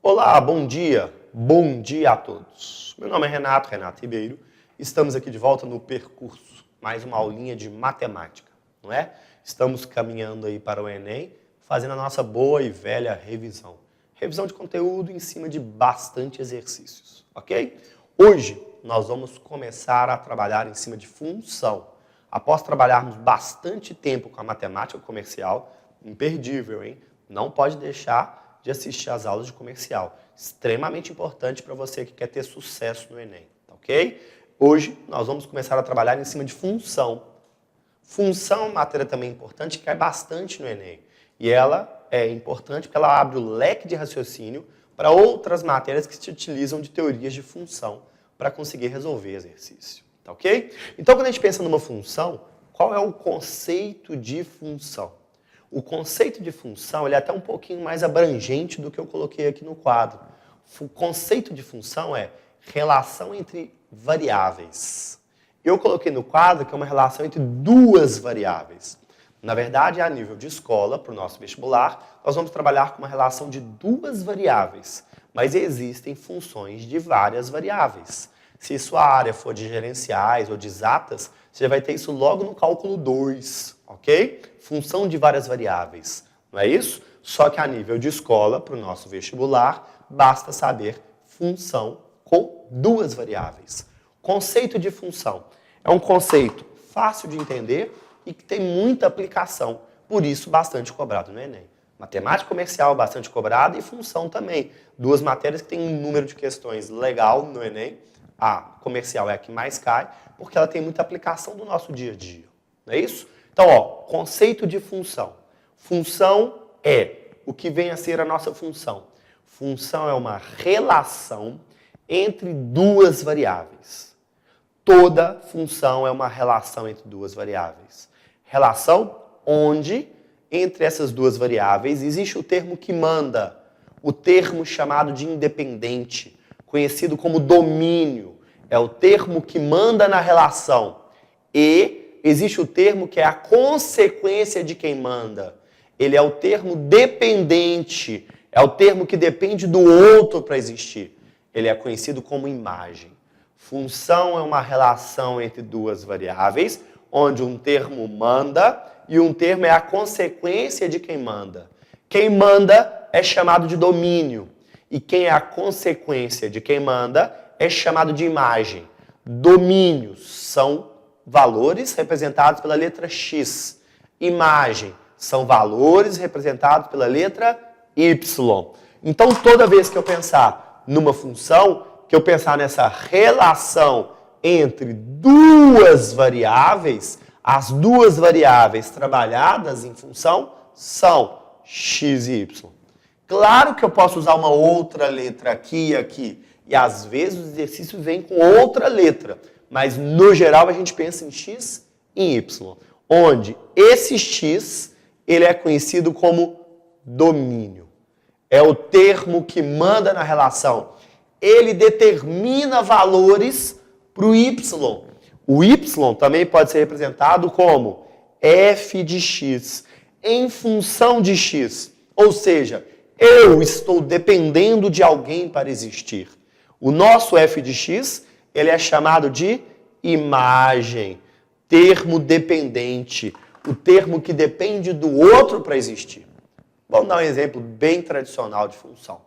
Olá, bom dia a todos. Meu nome é Renato Ribeiro. Estamos aqui de volta no percurso, mais uma aulinha de matemática, não é? Estamos caminhando aí para o Enem, fazendo a nossa boa e velha revisão. Revisão de conteúdo em cima de bastante exercícios, ok? Hoje nós vamos começar a trabalhar em cima de função. Após trabalharmos bastante tempo com a matemática comercial, imperdível, hein? Não pode deixar de assistir às aulas de comercial. Extremamente importante para você que quer ter sucesso no Enem, tá ok? Hoje nós vamos começar a trabalhar em cima de função. Função é uma matéria também importante que cai bastante no Enem. E ela é importante porque ela abre o leque de raciocínio para outras matérias que se utilizam de teorias de função para conseguir resolver exercício, tá ok? Então, quando a gente pensa numa função, qual é o conceito de função? O conceito de função ele é até um pouquinho mais abrangente do que eu coloquei aqui no quadro. O conceito de função é relação entre variáveis. Eu coloquei no quadro que é uma relação entre duas variáveis. Na verdade, a nível de escola, para o nosso vestibular, nós vamos trabalhar com uma relação de duas variáveis. Mas existem funções de várias variáveis. Se sua área for de gerenciais ou de exatas, você já vai ter isso logo no cálculo 2, ok? Função de várias variáveis, não é isso? Só que a nível de escola, para o nosso vestibular, basta saber função com duas variáveis. Conceito de função é um conceito fácil de entender e que tem muita aplicação, por isso bastante cobrado no Enem. Matemática comercial bastante cobrada e função também. Duas matérias que têm um número de questões legal no Enem. A comercial é a que mais cai, porque ela tem muita aplicação do nosso dia a dia. Não é isso? Então, ó, conceito de função. Função é o que vem a ser a nossa função. Função é uma relação entre duas variáveis. Toda função é uma relação entre duas variáveis. Relação onde, entre essas duas variáveis, existe o termo que manda, o termo chamado de independente, conhecido como domínio. É o termo que manda na relação. E existe o termo que é a consequência de quem manda. Ele é o termo dependente. É o termo que depende do outro para existir. Ele é conhecido como imagem. Função é uma relação entre duas variáveis, onde um termo manda e um termo é a consequência de quem manda. Quem manda é chamado de domínio. E quem é a consequência de quem manda é chamado de imagem. Domínios são valores representados pela letra X. Imagem são valores representados pela letra Y. Então, toda vez que eu pensar numa função, que eu pensar nessa relação entre duas variáveis, as duas variáveis trabalhadas em função são X e Y. Claro que eu posso usar uma outra letra aqui e aqui. E às vezes o exercício vem com outra letra. Mas no geral a gente pensa em X e Y. Onde esse X ele é conhecido como domínio. É o termo que manda na relação. Ele determina valores para o Y. O Y também pode ser representado como f de x em função de x. Ou seja, eu estou dependendo de alguém para existir. O nosso f de x, ele é chamado de imagem, termo dependente, o termo que depende do outro para existir. Vamos dar um exemplo bem tradicional de função.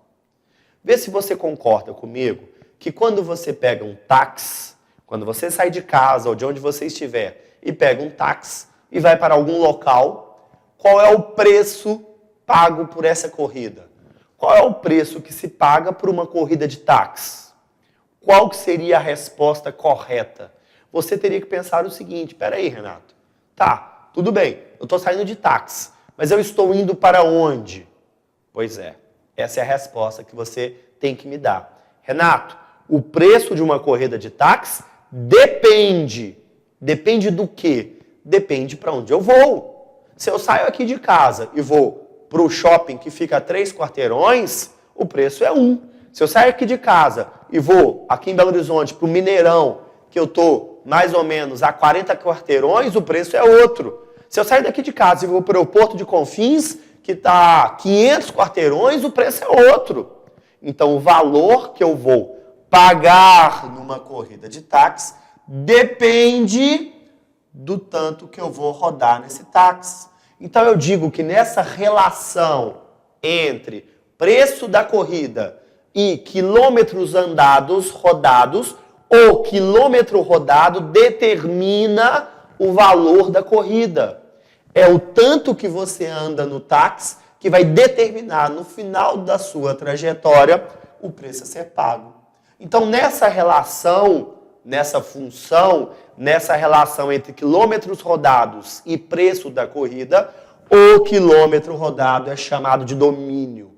Vê se você concorda comigo que quando você pega um táxi, quando você sai de casa ou de onde você estiver e pega um táxi e vai para algum local, qual é o preço pago por essa corrida? Qual é o preço que se paga por uma corrida de táxi? Qual que seria a resposta correta? Você teria que pensar o seguinte, peraí, Renato, tá, tudo bem, eu estou saindo de táxi, mas eu estou indo para onde? Pois é, essa é a resposta que você tem que me dar. Renato, o preço de uma corrida de táxi depende. Depende do quê? Depende para onde eu vou. Se eu saio aqui de casa e vou para o shopping que fica a 3 quarteirões, o preço é 1. Se eu saio aqui de casa e vou aqui em Belo Horizonte para o Mineirão, que eu estou mais ou menos a 40 quarteirões, o preço é outro. Se eu sair daqui de casa e vou para o aeroporto de Confins, que está 500 quarteirões, o preço é outro. Então, o valor que eu vou pagar numa corrida de táxi depende do tanto que eu vou rodar nesse táxi. Então, eu digo que nessa relação entre preço da corrida e quilômetros andados, rodados, o quilômetro rodado determina o valor da corrida. É o tanto que você anda no táxi que vai determinar no final da sua trajetória o preço a ser pago. Então, nessa relação, nessa função, nessa relação entre quilômetros rodados e preço da corrida, o quilômetro rodado é chamado de domínio,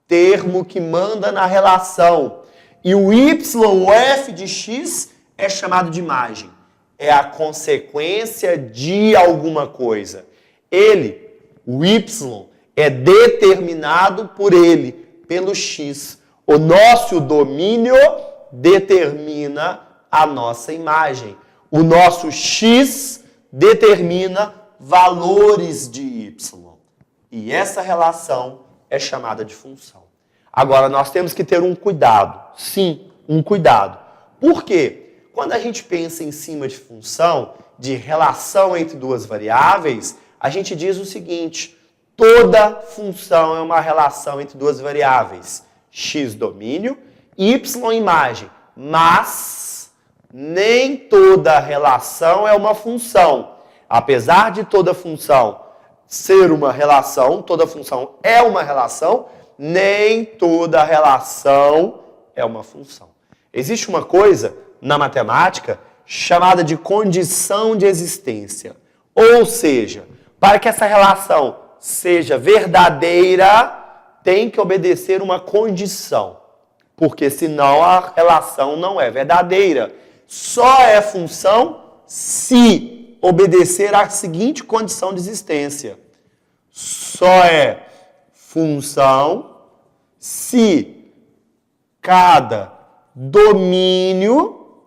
termo que manda na relação. E o Y, o F de X, é chamado de imagem. É a consequência de alguma coisa. Ele, o Y, é determinado por ele, pelo X. O nosso domínio determina a nossa imagem. O nosso X determina valores de Y. E essa relação é chamada de função. Agora, nós temos que ter um cuidado. Sim, um cuidado. Por quê? Quando a gente pensa em cima de função, de relação entre duas variáveis, a gente diz o seguinte: toda função é uma relação entre duas variáveis. X domínio, Y imagem. Mas nem toda relação é uma função. Apesar de toda função ser uma relação, toda função é uma relação, nem toda relação é uma função. Existe uma coisa na matemática chamada de condição de existência. Ou seja, para que essa relação seja verdadeira, tem que obedecer uma condição. Porque senão a relação não é verdadeira. Só é função se obedecer à seguinte condição de existência. Só é função se cada domínio,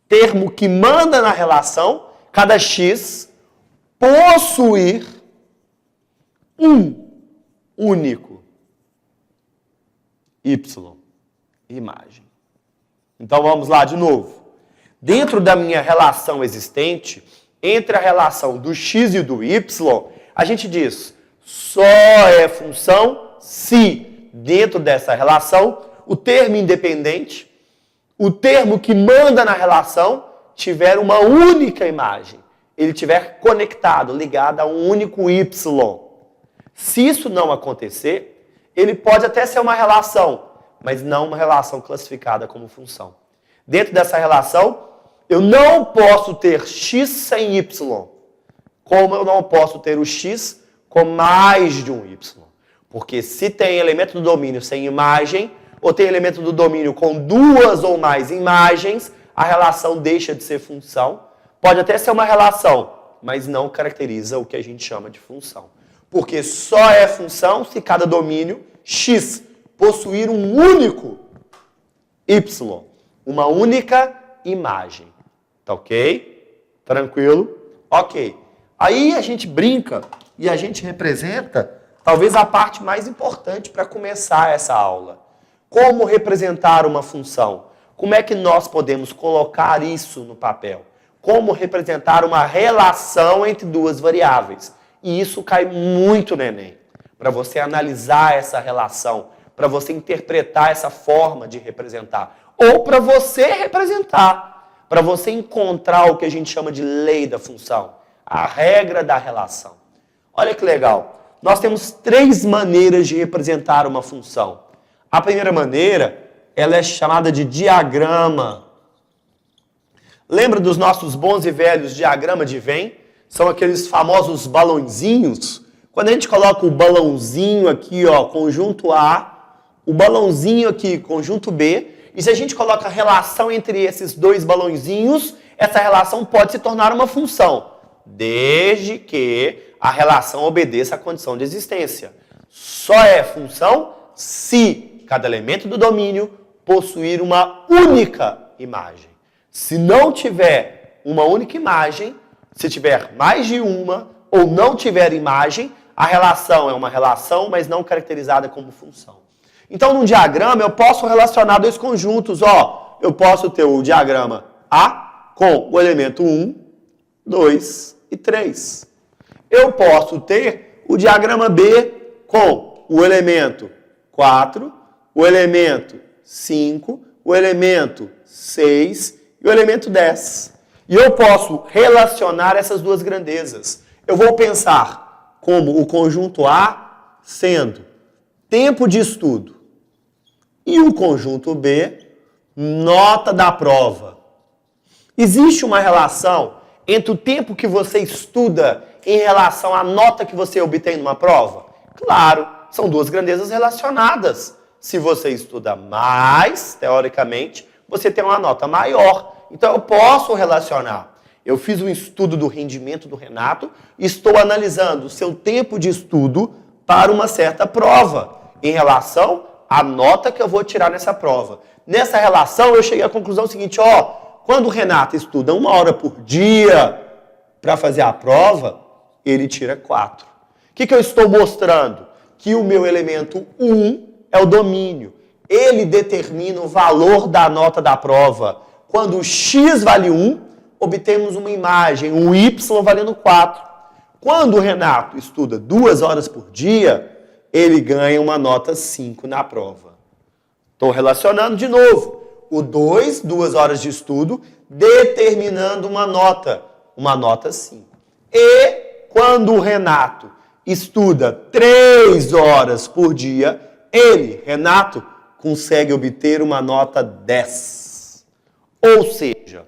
termo que manda na relação, cada X, possuir um único Y, imagem. Então vamos lá de novo. Dentro da minha relação existente, entre a relação do X e do Y, a gente diz, só é função se, dentro dessa relação, o termo independente, o termo que manda na relação, tiver uma única imagem. Ele estiver conectado, ligado a um único Y. Se isso não acontecer, ele pode até ser uma relação, mas não uma relação classificada como função. Dentro dessa relação, eu não posso ter X sem Y, como eu não posso ter o X com mais de um Y. Porque se tem elemento do domínio sem imagem, ou tem elemento do domínio com duas ou mais imagens, a relação deixa de ser função. Pode até ser uma relação, mas não caracteriza o que a gente chama de função. Porque só é função se cada domínio X possuir um único Y, uma única imagem. Tá ok? Tranquilo? Ok. Aí a gente brinca e a gente representa talvez a parte mais importante para começar essa aula. Como representar uma função? Como é que nós podemos colocar isso no papel? Como representar uma relação entre duas variáveis? E isso cai muito no Enem. Para você analisar essa relação, para você interpretar essa forma de representar. Ou para você representar, para você encontrar o que a gente chama de lei da função, a regra da relação. Olha que legal. Nós temos 3 maneiras de representar uma função. A primeira maneira, ela é chamada de diagrama. Lembra dos nossos bons e velhos diagrama de Venn? São aqueles famosos balãozinhos. Quando a gente coloca o balãozinho aqui, ó, conjunto A, o balãozinho aqui, conjunto B, e se a gente coloca a relação entre esses 2 balãozinhos, essa relação pode se tornar uma função, desde que a relação obedeça à condição de existência. Só é função se cada elemento do domínio possuir uma única imagem. Se não tiver uma única imagem, se tiver mais de uma ou não tiver imagem, a relação é uma relação, mas não caracterizada como função. Então, num diagrama, eu posso relacionar dois conjuntos. Ó, eu posso ter o diagrama A com o elemento 1, 2 e 3. Eu posso ter o diagrama B com o elemento 4, o elemento 5, o elemento 6 e o elemento 10. E eu posso relacionar essas duas grandezas. Eu vou pensar como o conjunto A sendo tempo de estudo e o conjunto B, nota da prova. Existe uma relação entre o tempo que você estuda em relação à nota que você obtém numa prova? Claro, são duas grandezas relacionadas. Se você estuda mais, teoricamente, você tem uma nota maior. Então eu posso relacionar. Eu fiz um estudo do rendimento do Renato e estou analisando o seu tempo de estudo para uma certa prova, em relação à nota que eu vou tirar nessa prova. Nessa relação, eu cheguei à conclusão seguinte, ó, quando o Renato estuda 1 hora por dia para fazer a prova, ele tira 4. O que eu estou mostrando? Que o meu elemento 1 é o domínio. Ele determina o valor da nota da prova. Quando o x vale 1, obtemos uma imagem, um y valendo 4. Quando o Renato estuda 2 horas por dia, ele ganha uma nota 5 na prova. Estou relacionando de novo. O 2 horas de estudo, determinando uma nota 5. E quando o Renato estuda 3 horas por dia, ele, Renato, consegue obter uma nota 10. Ou seja,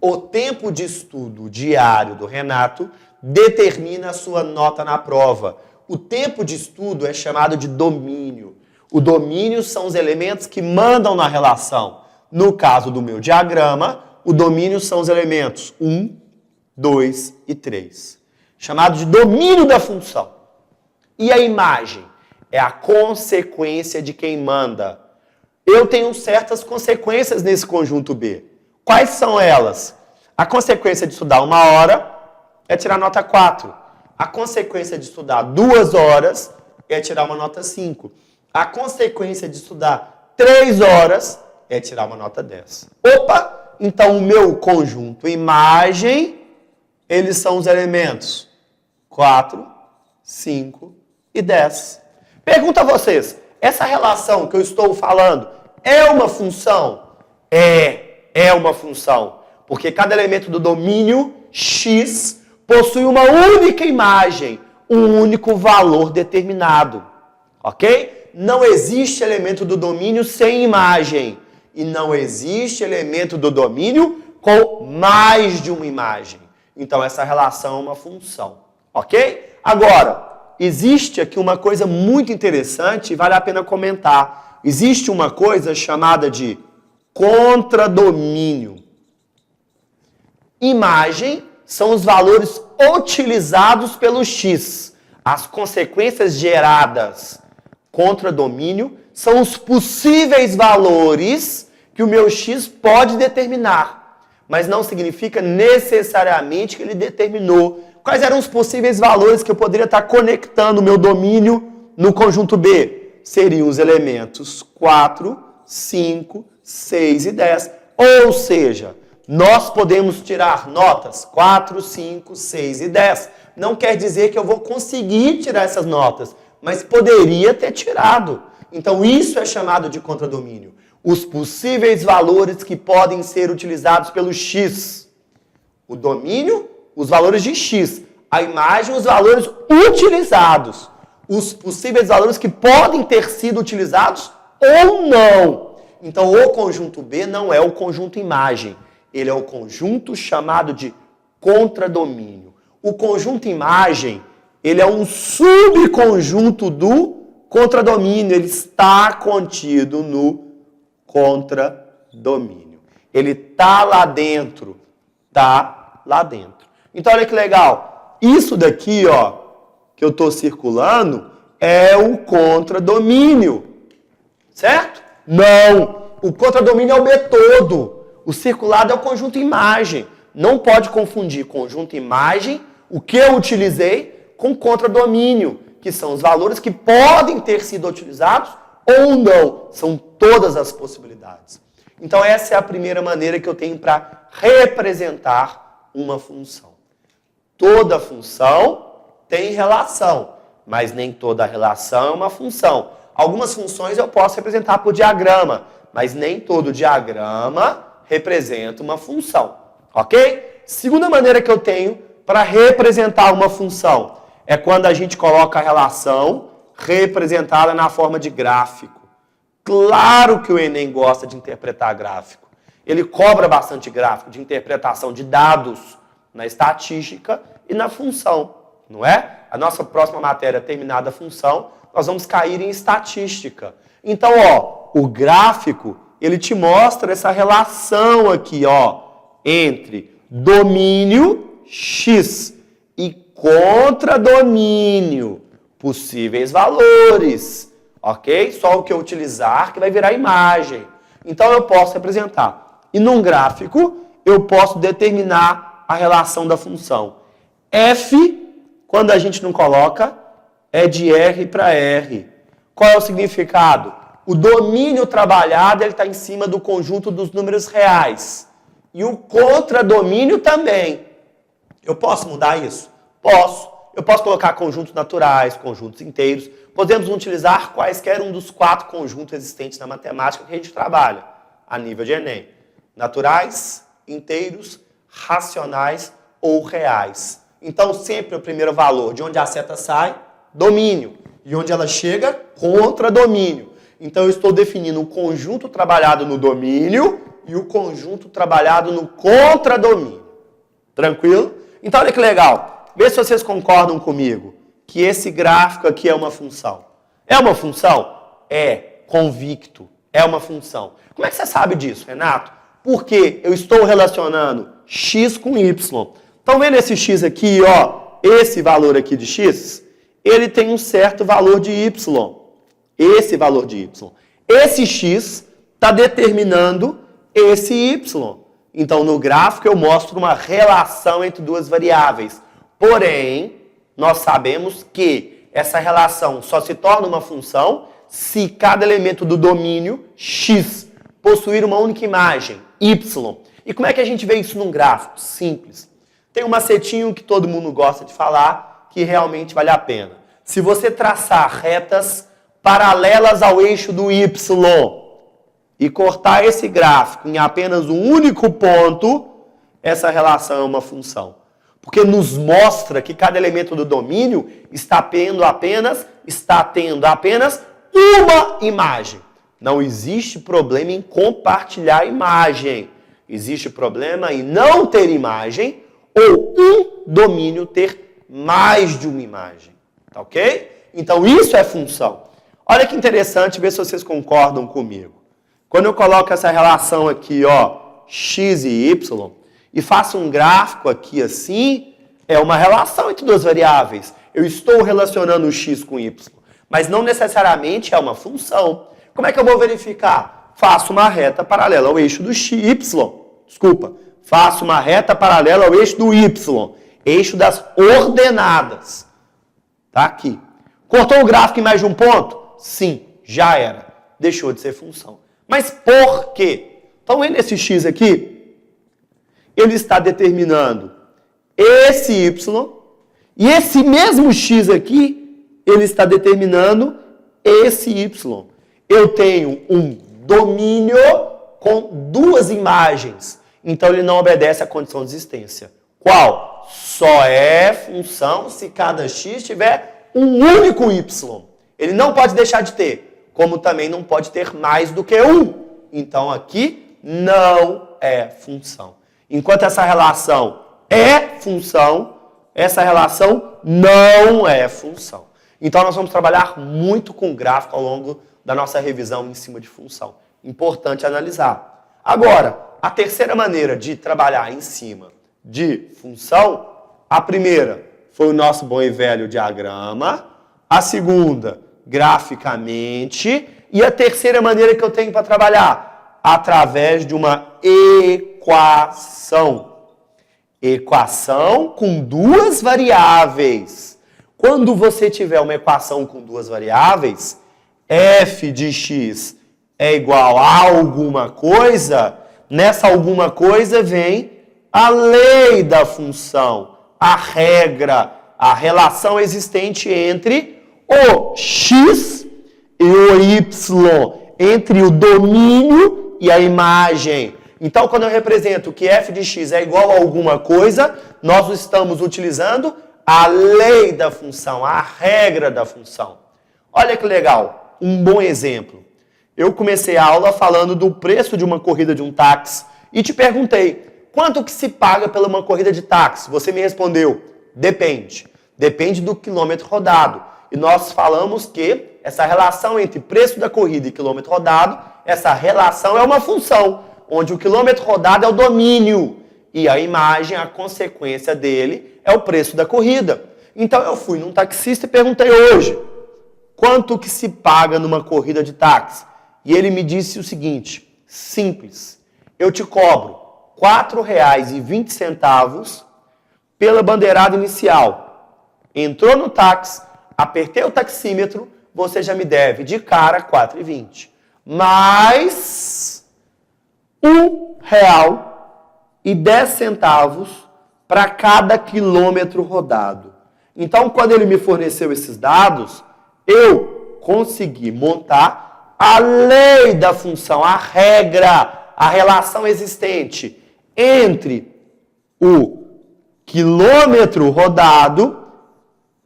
o tempo de estudo diário do Renato determina a sua nota na prova. O tempo de estudo é chamado de domínio. O domínio são os elementos que mandam na relação. No caso do meu diagrama, o domínio são os elementos 1, 2 e 3. Chamado de domínio da função. E a imagem é a consequência de quem manda. Eu tenho certas consequências nesse conjunto B. Quais são elas? A consequência de estudar 1 hora é tirar nota 4. A consequência de estudar 2 horas é tirar uma nota 5. A consequência de estudar 3 horas é tirar uma nota 10. Opa! Então o meu conjunto imagem, eles são os elementos 4, 5 e 10. Pergunto a vocês, essa relação que eu estou falando é uma função? É uma função. Porque cada elemento do domínio X possui uma única imagem, um único valor determinado. Ok? Não existe elemento do domínio sem imagem. E não existe elemento do domínio com mais de uma imagem. Então essa relação é uma função. Ok? Agora, existe aqui uma coisa muito interessante e vale a pena comentar. Existe uma coisa chamada de contradomínio. Imagem são os valores utilizados pelo X. As consequências geradas contra domínio são os possíveis valores que o meu X pode determinar. Mas não significa necessariamente que ele determinou. Quais eram os possíveis valores que eu poderia estar conectando o meu domínio no conjunto B? Seriam os elementos 4, 5, 6 e 10. Ou seja, nós podemos tirar notas 4, 5, 6 e 10. Não quer dizer que eu vou conseguir tirar essas notas, mas poderia ter tirado. Então isso é chamado de contradomínio. Os possíveis valores que podem ser utilizados pelo X. O domínio, os valores de X. A imagem, os valores utilizados. Os possíveis valores que podem ter sido utilizados ou não. Então o conjunto B não é o conjunto imagem. Ele é o conjunto chamado de contradomínio. O conjunto imagem, ele é um subconjunto do contradomínio. Ele está contido no contradomínio. Ele está lá dentro. Está lá dentro. Então, olha que legal. Isso daqui, ó, que eu estou circulando, é o contradomínio. Certo? Não. O contradomínio é o B todo. O circulado é o conjunto imagem. Não pode confundir conjunto imagem, o que eu utilizei, com contradomínio, que são os valores que podem ter sido utilizados ou não. São todas as possibilidades. Então essa é a primeira maneira que eu tenho para representar uma função. Toda função tem relação, mas nem toda relação é uma função. Algumas funções eu posso representar por diagrama, mas nem todo diagrama representa uma função, ok? Segunda maneira que eu tenho para representar uma função é quando a gente coloca a relação representada na forma de gráfico. Claro que o Enem gosta de interpretar gráfico. Ele cobra bastante gráfico de interpretação de dados na estatística e na função, não é? A nossa próxima matéria, terminada a função, nós vamos cair em estatística. Então, ó, o gráfico, ele te mostra essa relação aqui, ó, entre domínio X e contradomínio, possíveis valores, ok? Só o que eu utilizar que vai virar imagem. Então, eu posso representar. E num gráfico, eu posso determinar a relação da função. F, quando a gente não coloca, é de R para R. Qual é o significado? O domínio trabalhado está em cima do conjunto dos números reais. E o contradomínio também. Eu posso mudar isso? Posso. Eu posso colocar conjuntos naturais, conjuntos inteiros. Podemos utilizar quaisquer um dos 4 conjuntos existentes na matemática que a gente trabalha a nível de Enem. Naturais, inteiros, racionais ou reais. Então, sempre o primeiro valor de onde a seta sai, domínio. E onde ela chega, contradomínio. Então, eu estou definindo o conjunto trabalhado no domínio e o conjunto trabalhado no contradomínio. Tranquilo? Então, olha que legal. Vê se vocês concordam comigo que esse gráfico aqui é uma função. É uma função? É. Convicto. É uma função. Como é que você sabe disso, Renato? Porque eu estou relacionando x com y. Estão vendo esse x aqui, ó? Esse valor aqui de x, ele tem um certo valor de y. Esse valor de y. Esse x está determinando esse y. Então, no gráfico, eu mostro uma relação entre duas variáveis. Porém, nós sabemos que essa relação só se torna uma função se cada elemento do domínio x possuir uma única imagem, y. E como é que a gente vê isso num gráfico? Simples. Tem um macetinho que todo mundo gosta de falar, que realmente vale a pena. Se você traçar retas paralelas ao eixo do y e cortar esse gráfico em apenas um único ponto, essa relação é uma função. Porque nos mostra que cada elemento do domínio está tendo apenas uma imagem. Não existe problema em compartilhar imagem. Existe problema em não ter imagem ou um domínio ter mais de uma imagem. Tá ok? Então isso é função. Olha que interessante, ver se vocês concordam comigo. Quando eu coloco essa relação aqui, ó, x e y, e faço um gráfico aqui assim, é uma relação entre duas variáveis. Eu estou relacionando o x com y, mas não necessariamente é uma função. Como é que eu vou verificar? Faço uma reta paralela ao eixo do faço uma reta paralela ao eixo do y, eixo das ordenadas. Tá aqui. Cortou o gráfico em mais de um ponto? Sim, já era. Deixou de ser função. Mas por quê? Estão vendo esse x aqui? Ele está determinando esse y, e esse mesmo x aqui, ele está determinando esse y. Eu tenho um domínio com duas imagens. Então, ele não obedece à condição de existência. Qual? Só é função se cada x tiver um único y. Ele não pode deixar de ter, como também não pode ter mais do que um. Então, aqui não é função. Enquanto essa relação é função, essa relação não é função. Então, nós vamos trabalhar muito com gráfico ao longo da nossa revisão em cima de função. Importante analisar. Agora, a terceira maneira de trabalhar em cima de função, a primeira foi o nosso bom e velho diagrama, a segunda, graficamente, e a terceira maneira que eu tenho para trabalhar, através de uma equação. Equação com duas variáveis. Quando você tiver uma equação com duas variáveis, f de x é igual a alguma coisa, nessa alguma coisa vem a lei da função, a regra, a relação existente entre o x e o y, entre o domínio e a imagem. Então, quando eu represento que f de x é igual a alguma coisa, nós estamos utilizando a lei da função, a regra da função. Olha que legal, um bom exemplo. Eu comecei a aula falando do preço de uma corrida de um táxi e te perguntei, quanto que se paga pela uma corrida de táxi? Você me respondeu, depende. Depende do quilômetro rodado. E nós falamos que essa relação entre preço da corrida e quilômetro rodado, essa relação é uma função, onde o quilômetro rodado é o domínio e a imagem, a consequência dele, é o preço da corrida. Então eu fui num taxista e perguntei hoje, quanto que se paga numa corrida de táxi? E ele me disse o seguinte, simples, eu te cobro R$ 4,20 pela bandeirada inicial. Entrou no táxi, apertei o taxímetro, você já me deve de cara R$ 4,20. Mais R$ 1,10 para cada quilômetro rodado. Então, quando ele me forneceu esses dados, eu consegui montar a lei da função, a regra, a relação existente entre o quilômetro rodado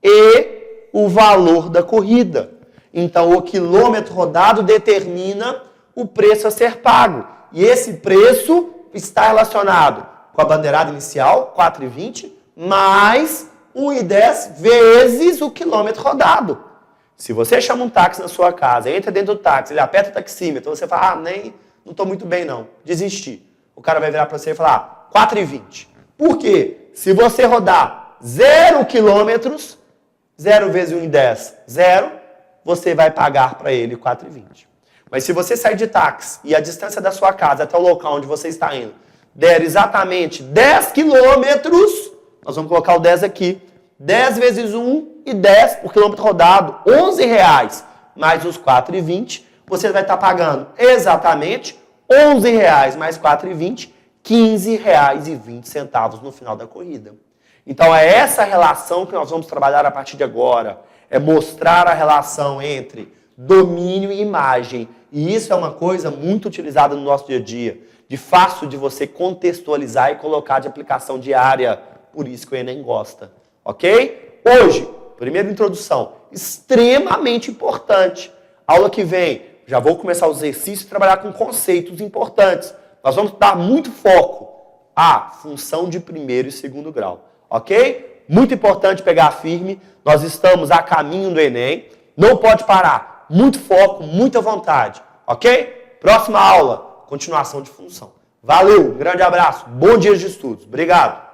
e o valor da corrida. Então, o quilômetro rodado determina o preço a ser pago. E esse preço está relacionado com a bandeirada inicial, R$ 4,20, mais R$ 1,10 vezes o quilômetro rodado. Se você chama um táxi na sua casa, entra dentro do táxi, ele aperta o taxímetro, você fala, não estou muito bem não, desisti. O cara vai virar para você e falar, R$ 4,20. Por quê? Se você rodar 0 quilômetros, 0 vezes 1,10, 0, você vai pagar para ele R$ 4,20. Mas se você sair de táxi e a distância da sua casa até o local onde você está indo der exatamente 10 quilômetros, nós vamos colocar o 10 aqui, 10 vezes 1 e 10 por quilômetro rodado, R$ 11,00 mais os R$ 4,20, você vai estar pagando exatamente R$ 11,00 mais R$ 4,20, R$ 15,20 no final da corrida. Então é essa relação que nós vamos trabalhar a partir de agora, é mostrar a relação entre domínio e imagem. E isso é uma coisa muito utilizada no nosso dia a dia, de fácil de você contextualizar e colocar de aplicação diária. Por isso que o Enem gosta. Ok? Hoje, primeira introdução, extremamente importante. Aula que vem, já vou começar o exercício e trabalhar com conceitos importantes. Nós vamos dar muito foco à função de primeiro e segundo grau. Ok? Muito importante pegar firme. Nós estamos a caminho do Enem. Não pode parar. Muito foco, muita vontade. Ok? Próxima aula, continuação de função. Valeu, grande abraço, bom dia de estudos. Obrigado.